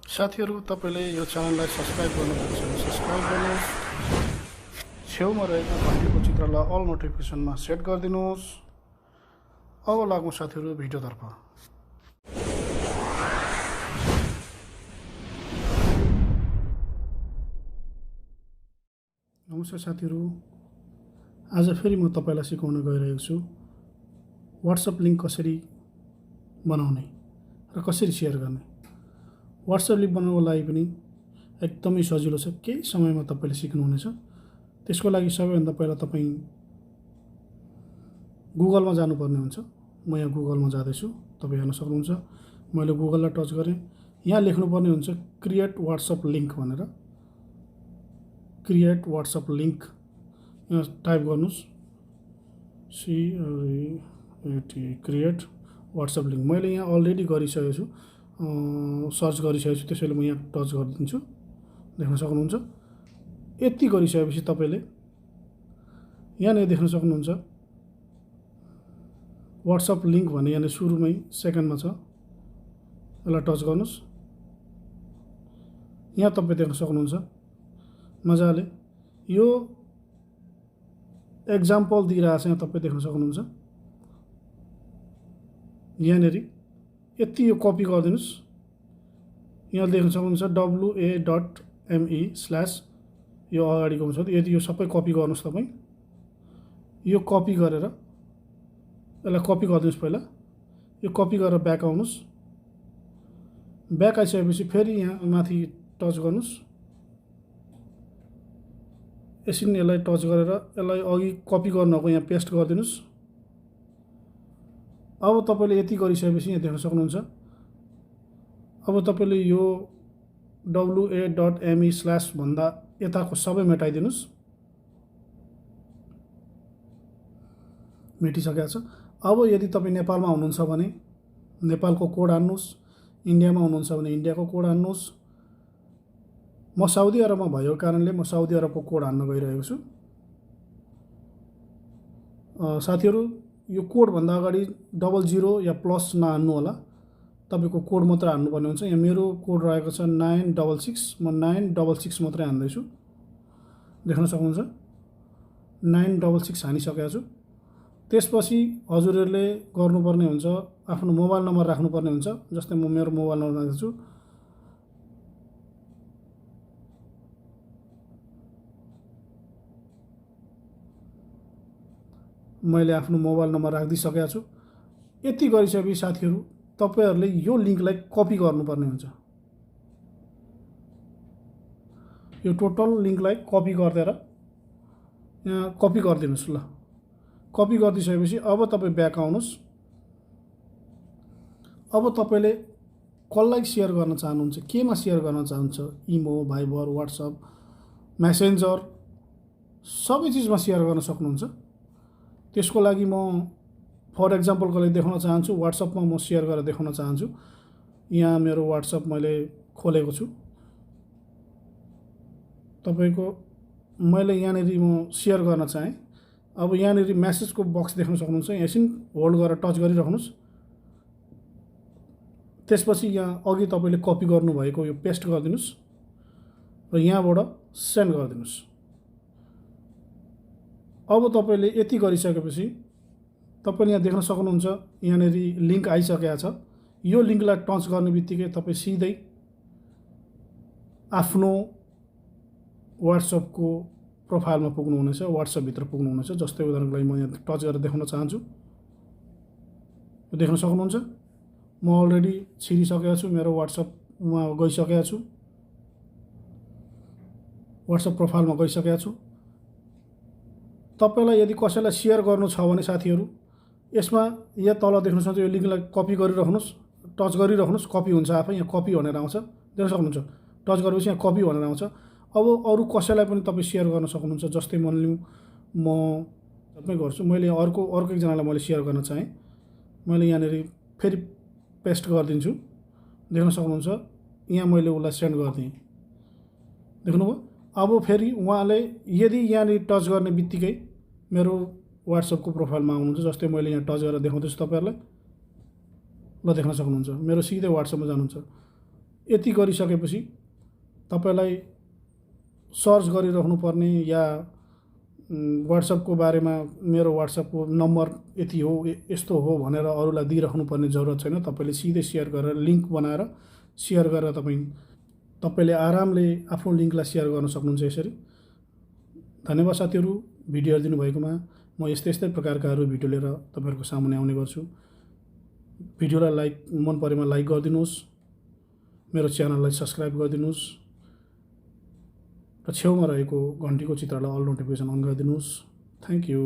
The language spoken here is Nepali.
साथीहरु तपाईले यो च्यानललाई सब्स्क्राइब गर्नुभएको छैन सब्स्क्राइब गर्नुहोस् छेउमा रहेको घण्टीको चित्रलाई अल नोटिफिकेसनमा सेट गरिदिनुहोस् अब लागौं साथीहरु भिडियोतर्फ नमस्कार साथीहरु आज फेरि म तपाईलाई सिकाउन गइरहेको छु WhatsApp लिंक कसरी बनाउने र कसरी शेयर गर्ने WhatsApp लिंक बनाउनको लागि पनि एकदमै सजिलो छ केही समयमा तपाईले सिक्नुहुनेछ त्यसको लागि सबैभन्दा पहिला तपाई गुगलमा जानुपर्ने हुन्छ म यहाँ गुगलमा जाँदै छु तपाई हेर्न सक्नुहुन्छ मैले गुगललाई टच गरे यहाँ लेख्नुपर्ने हुन्छ क्रिएट WhatsApp लिंक भनेर क्रिएट WhatsApp लिंक यहाँ टाइप गर्नुस् क्रिएट WhatsApp लिंक मैले यहाँ अलरेडी गरिसकेको छु सर्च गरिसकेको छु त्यसैले म यहाँ टच गरिदिन्छु देख्न सक्नुहुन्छ यति गरिसकेपछि तपाईले यहाँ नै देख्न सक्नुहुन्छ WhatsApp लिंक भन्ने यहाँ सुरुमै सेकेन्डमा छ यसलाई टच गर्नुस् यहाँ तपाई देख्न सक्नुहुन्छ मजाले यो एक्जाम्पल दिइरहेछ यहाँ तपाई देख्न सक्नुहुन्छ यहाँनेरि यति यो कपी गरिदिनुस् यहाँ देख्न सक्नुहुन्छ wa.me/ यो अगाडिको छ यदि यो सबै कपी गर्नुस् तपाई यो कपी गरेर यसलाई कपी गरिदिनुस् पहिला यो कपी गरेर ब्याक आउनुस् ब्याक आइसकेपछि फेरि यहाँ माथि टच गर्नुस् यसरी यसलाई टच गरेर यसलाई अघि कपी गर्नको यहाँ पेस्ट गरिदिनुस् अब तपाईले यति गरिसकेपछि यहाँ देख्न सक्नुहुन्छ अब तपाईले यो wa.me/ भन्दा यताको सबै मेटाइदिनुस् मेटिसकेको छ अब यदि तपाई नेपालमा हुनुहुन्छ भने नेपालको कोड हान्नुस् इन्डियामा हुनुहुन्छ भने इन्डियाको कोड हान्नुस् म साउदी अरबमा भएको कारणले म साउदी अरबको कोड हान्न गइरहेको छु साथीहरु यो कोड भन्दा अगाडि 00 या प्लस नहान्नु होला तपाईको कोड मात्र हान्नुपर्ने हुन्छ यहाँ मेरो कोड रहेको छ 966 म 966 मात्रै हान्दै छु देख्न सक्नुहुन्छ 966 हानिसकेको छु त्यसपछि हजुरहरुले गर्नुपर्ने हुन्छ आफ्नो मोबाइल नम्बर राख्नुपर्ने हुन्छ जस्तै म मेरो मोबाइल नम्बर राख्छु मैले आफ्नो मोबाइल नम्बर राख्दिसकेको छु यति गरिसकेपछि साथीहरु तपाईहरुले यो लिंकलाई कपी गर्नुपर्ने हुन्छ यो टोटल लिंकलाई कपी गर्देर यहाँ कपी गरिदिनुस् ल कपी गरिदिसकेपछि अब तपाई ब्याक आउनुस् अब तपाईले कसलाई शेयर गर्न चाहनुहुन्छ केमा शेयर गर्न चाहनुहुन्छ इमो भाइबर WhatsApp मेसेन्जर सबै चीजमा शेयर गर्न सक्नुहुन्छ त्यसको लागि म फर एक्जाम्पल को लागि देखाउन चाहन्छु WhatsApp मा म शेयर गरेर देखाउन चाहन्छु यहाँ मेरो WhatsApp मैले खोलेको छु तपाईको मैले यहाँनेरि म शेयर गर्न चाहे अब यहाँनेरि मेसेजको बक्स देख्न सक्नुहुन्छ एकछिन होल्ड गरेर टच गरिराख्नुस् त्यसपछि यहाँ अघि तपाईले कपी गर्नु भएको यो पेस्ट गरिदिनुस् र यहाँबाट सेन्ड गरिदिनुस् अब तपाईले यति गरिसकेपछि तपाईले यहाँ देख्न सक्नुहुन्छ यहाँनेरि लिंक आइसकेको छ यो लिंकलाई टच गर्नेबित्तिकै तपाई सिधै आफ्नो WhatsApp को प्रोफाइलमा पुग्नुहुनेछ WhatsApp भित्र पुग्नुहुनेछ जस्तै उदाहरणको लागि म यहाँ टच गरेर देखाउन चाहन्छु देख्न सक्नुहुन्छ म अलरेडी छिरिसकेको छु मेरो WhatsApp मा गइसकेको छु WhatsApp प्रोफाइलमा गइसकेको छु तपाईलाई यदि कसैलाई शेयर गर्नु छ भने साथीहरु यसमा यहाँ तल देख्न सक्नुहुन्छ यो लिंकलाई कपी गरिराख्नुस् टच गरिराख्नुस् कपी हुन्छ आफै यहाँ कपी भनेर आउँछ देख्न सक्नुहुन्छ टच गरेपछि यहाँ कपी भनेर आउँछ अब अरु कसैलाई पनि तपाई शेयर गर्न सक्नुहुन्छ जस्तै मानिलिउँ म तपाई गर्छु मैले अर्को एकजनालाई मैले शेयर गर्न चाहे मैले यहाँनेरि फेरि पेस्ट गरिदिन्छु देख्न सक्नुहुन्छ यहाँ मैले उलाई सेन्ड गर्दिए देख्नुभयो अब फेरि उहाँले यदि यहाँनेरि टच गर्ने बित्तिकै मेरो WhatsApp को प्रोफाइलमा आउनुहुन्छ जस्तै मैले यहाँ टच गरेर देखाउँदैछु तपाईहरुलाई ल देख्न सक्नुहुन्छ मेरो सिधै WhatsApp मा जानुहुन्छ यति गरिसकेपछि तपाईलाई सर्च गरिराख्नुपर्ने या व्हाट्सएपको बारेमा मेरो व्हाट्सएपको नम्बर यति हो यस्तो हो भनेर अरूलाई दिइराख्नुपर्ने जरुरत छैन। तपाईले सिधै सेयर गरेर लिंक बनाएर सेयर गरेर तपाईले आरामले आफ्नो लिंकलाई सेयर गर्न सक्नुहुन्छ। यसरी धन्यवाद साथीहरु, भिडियो हेरिदिनु भएकोमा। म यस्तै प्रकारका भिडियो लिएर तपाईहरुको सामुन्ने आउने गर्छु। भिडियोलाई लाइक मन परेमा लाइक गरिदिनुस्, मेरो च्यानललाई सब्स्क्राइब गरिदिनुस् र छेउमा रहेको घण्टीको चित्रलाई all notification on गरिदिनुस्। Thank you.